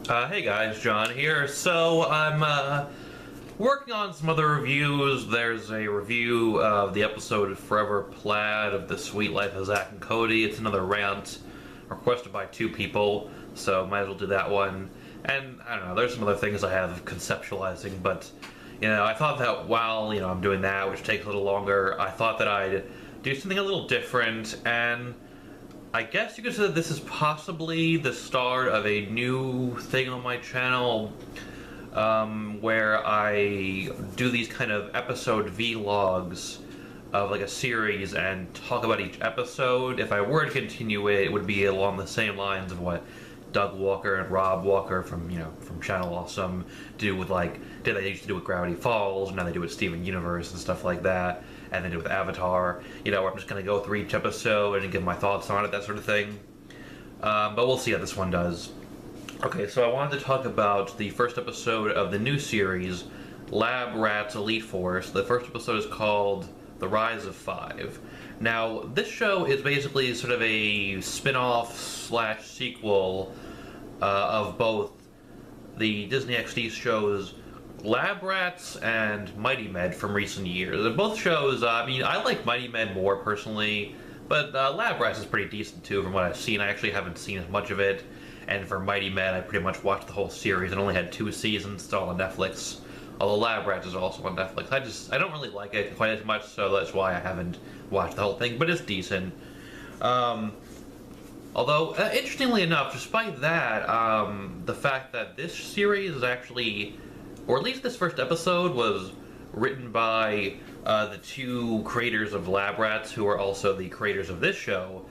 Hey guys, John here. So I'm working on some other reviews. There's a review of the episode Forever Plaid of The Sweet Life of Zack and Cody. It's another rant requested by two people, so might as well do that one. And I don't know, there's some other things I have conceptualizing, but I thought that while I'm doing that, which takes a little longer, I thought that I'd do something a little different. And I guess you could say that this is possibly the start of a new thing on my channel, where I do these kind of episode vlogs of like a series and talk about each episode. If I were to continue it, it would be along the same lines of what Doug Walker and Rob Walker from Channel Awesome do with they used to do with Gravity Falls, and now they do with Steven Universe and stuff like that, and they do with Avatar. Where I'm just gonna go through each episode and give my thoughts on it, that sort of thing. But we'll see how this one does. Okay, so I wanted to talk about the first episode of the new series, Lab Rats Elite Force. The first episode is called The Rise of Five. Now, this show is basically sort of a spin-off slash sequel of both the Disney XD shows Lab Rats and Mighty Med from recent years. Both shows, I like Mighty Med more personally, but Lab Rats is pretty decent too from what I've seen. I actually haven't seen as much of it, and for Mighty Med I pretty much watched the whole series and only had 2 seasons. It's all on Netflix, although Lab Rats is also on Netflix. I don't really like it quite as much, so that's why I haven't watched the whole thing, but it's decent. Although, interestingly enough, despite that, the fact that this series is actually, or at least this first episode, was written by the 2 creators of Lab Rats, who are also the creators of this show.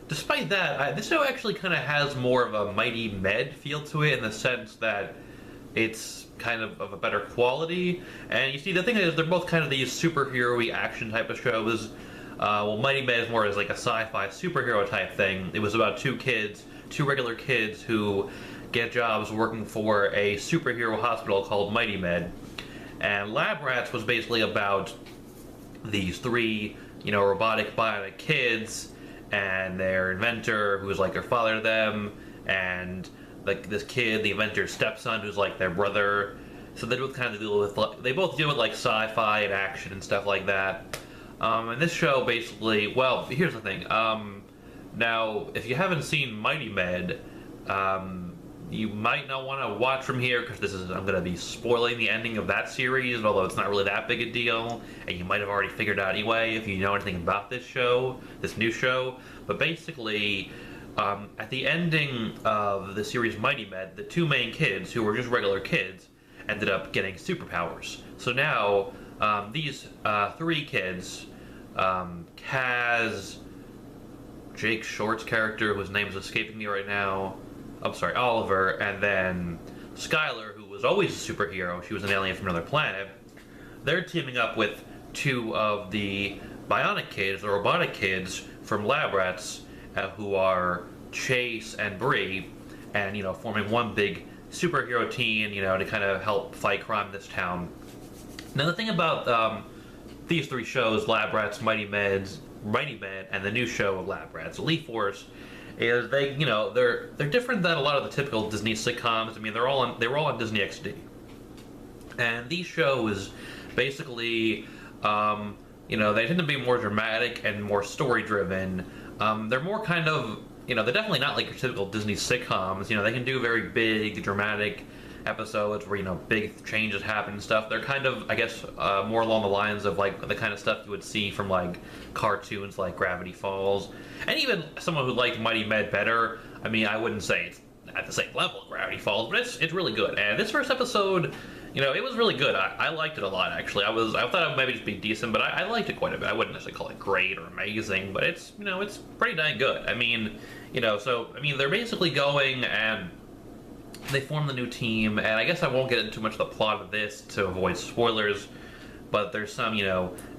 Despite that, this show actually kind of has more of a Mighty Med feel to it, in the sense that it's kind of a better quality. And you see, the thing is, they're both kind of these superhero-y action type of shows. Mighty Med is more as like a sci-fi superhero type thing. It was about 2 regular kids who get jobs working for a superhero hospital called Mighty Med. And Lab Rats was basically about these 3, robotic bionic kids and their inventor, who's like their father to them, and like this kid, the inventor's stepson, who's like their brother. So they both kind of deal with like sci-fi and action and stuff like that. And this show basically, well, here's the thing. Now, if you haven't seen Mighty Med, you might not want to watch from here, because I'm going to be spoiling the ending of that series, although it's not really that big a deal, and you might have already figured out anyway if you know anything about this new show. But basically, at the ending of the series Mighty Med, the 2 main kids, who were just regular kids, ended up getting superpowers. So now, these 3 kids, Kaz, Jake Short's character, whose name is escaping me right now, Oliver, and then Skylar, who was always a superhero, she was an alien from another planet. They're teaming up with 2 of the bionic kids, the robotic kids from Lab Rats, who are Chase and Bree, and, forming one big superhero team, to kind of help fight crime in this town. Now, the thing about these 3 shows, Lab Rats, Mighty Med, and the new show of Lab Rats Elite Force, is they're different than a lot of the typical Disney sitcoms. I mean, they were all on Disney XD, and these shows basically, they tend to be more dramatic and more story driven. They're more kind of, they're definitely not like your typical Disney sitcoms. They can do very big, dramatic episodes where big changes happen and stuff. They're kind of, I guess, more along the lines of like the kind of stuff you would see from like cartoons like Gravity Falls. And even someone who liked Mighty Med better, I mean, I wouldn't say it's at the same level of Gravity Falls, but it's really good. And this first episode, it was really good. I liked it a lot, actually. I thought it would maybe just be decent, but I liked it quite a bit. I wouldn't necessarily call it great or amazing, but it's it's pretty dang good. I mean, they're basically going and they form the new team, and I guess I won't get into too much of the plot of this to avoid spoilers, but there's some,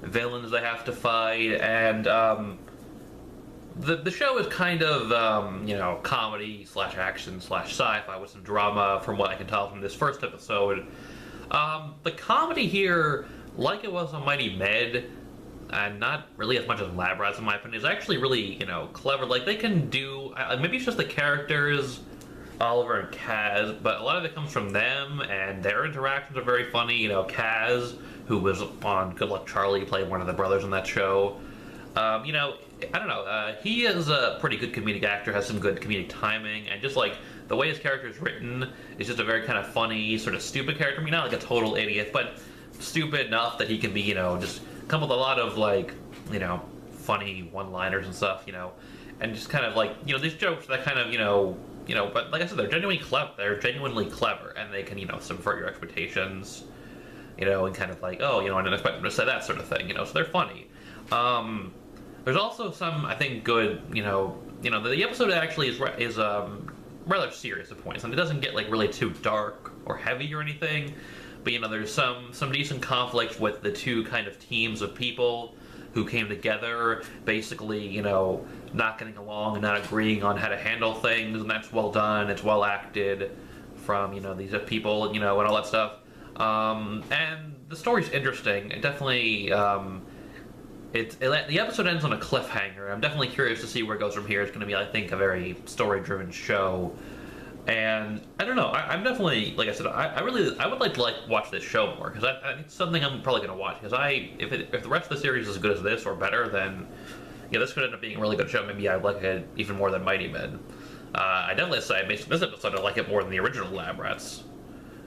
villains they have to fight, and the show is kind of, comedy slash action slash sci-fi with some drama, from what I can tell from this first episode. The comedy here, like it was on Mighty Med, and not really as much as Lab Rats in my opinion, is actually really, clever. Like, they can do, maybe it's just the characters Oliver and Kaz, but a lot of it comes from them, and their interactions are very funny. You know, Kaz, who was on Good Luck Charlie, played one of the brothers on that show. You know, I don't know. He is a pretty good comedic actor, has some good comedic timing, and just like the way his character is written is just a very kind of funny, sort of stupid character. I mean, not like a total idiot, but stupid enough that he can be, you know, just come with a lot of like, you know, funny one-liners and stuff, you know, and just kind of like, you know, these jokes that kind of, but like I said, they're genuinely clever. They're genuinely clever, and they can, you know, subvert your expectations, you know, and kind of like, oh, you know, I didn't expect them to say that sort of thing, you know, so they're funny. There's also some, I think, good, the episode actually is rather serious at points, and it doesn't get like really too dark or heavy or anything, but you know, there's some decent conflict with the two kind of teams of people who came together, basically, you know, not getting along and not agreeing on how to handle things, and that's well done, it's well acted from, you know, these people, you know, and all that stuff. And the story's interesting. It definitely, the episode ends on a cliffhanger. I'm definitely curious to see where it goes from here. It's going to be, I think, a very story-driven show. And I don't know. I'm definitely, like I said, I would like to watch this show more, because it's something I'm probably going to watch. Because if the rest of the series is as good as this or better, then yeah, this could end up being a really good show. Maybe I like it even more than Mighty Men. I definitely say, based on this episode, I like it more than the original Lab Rats.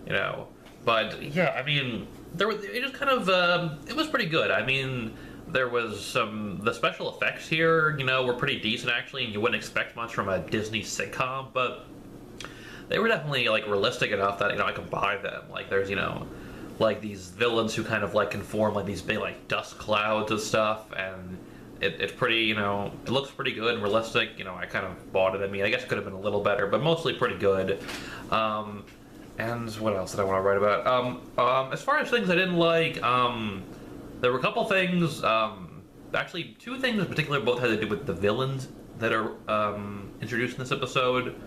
You know, but yeah, I mean, it just kind of it was pretty good. I mean, there was the special effects here, you know, were pretty decent actually, and you wouldn't expect much from a Disney sitcom, but they were definitely like realistic enough that, you know, I could buy them. Like there's, you know, like these villains who kind of like can form like these big like dust clouds and stuff, and it's pretty, you know, it looks pretty good and realistic. You know, I kind of bought it. I mean, I guess it could have been a little better, but mostly pretty good. And what else did I want to write about? As far as things I didn't like, there were a couple things, actually two things in particular, both had to do with the villains that are introduced in this episode.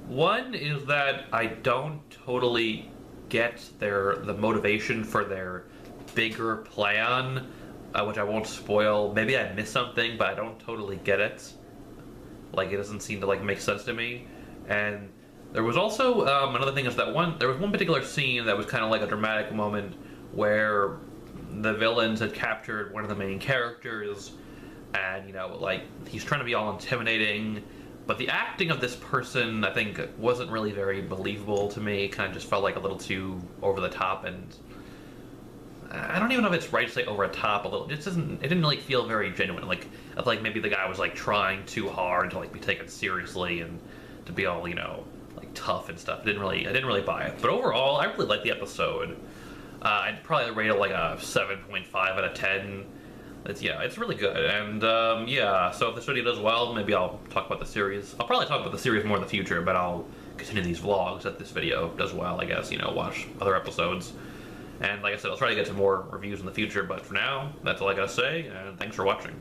One is that I don't totally get the motivation for their bigger plan, which I won't spoil. Maybe I missed something, but I don't totally get it. Like, it doesn't seem to like make sense to me. And there was also another thing is that there was one particular scene that was kind of like a dramatic moment where the villains had captured one of the main characters, and you know, like, he's trying to be all intimidating, but the acting of this person, I think, wasn't really very believable to me. It kind of just felt like a little too over the top, and I don't even know if it's right to say over the top a little. It didn't really feel very genuine. Like, I feel like maybe the guy was like trying too hard to like be taken seriously and to be all, you know, like tough and stuff. I didn't really buy it. But overall, I really liked the episode. I'd probably rate it like a 7.5 out of 10. It's really good. And yeah, so if the studio does well, maybe I'll talk about the series. I'll probably talk about the series more in the future, but I'll continue these vlogs if this video does well, I guess, you know, watch other episodes. And like I said, I'll try to get to more reviews in the future, but for now, that's all I gotta say, and thanks for watching.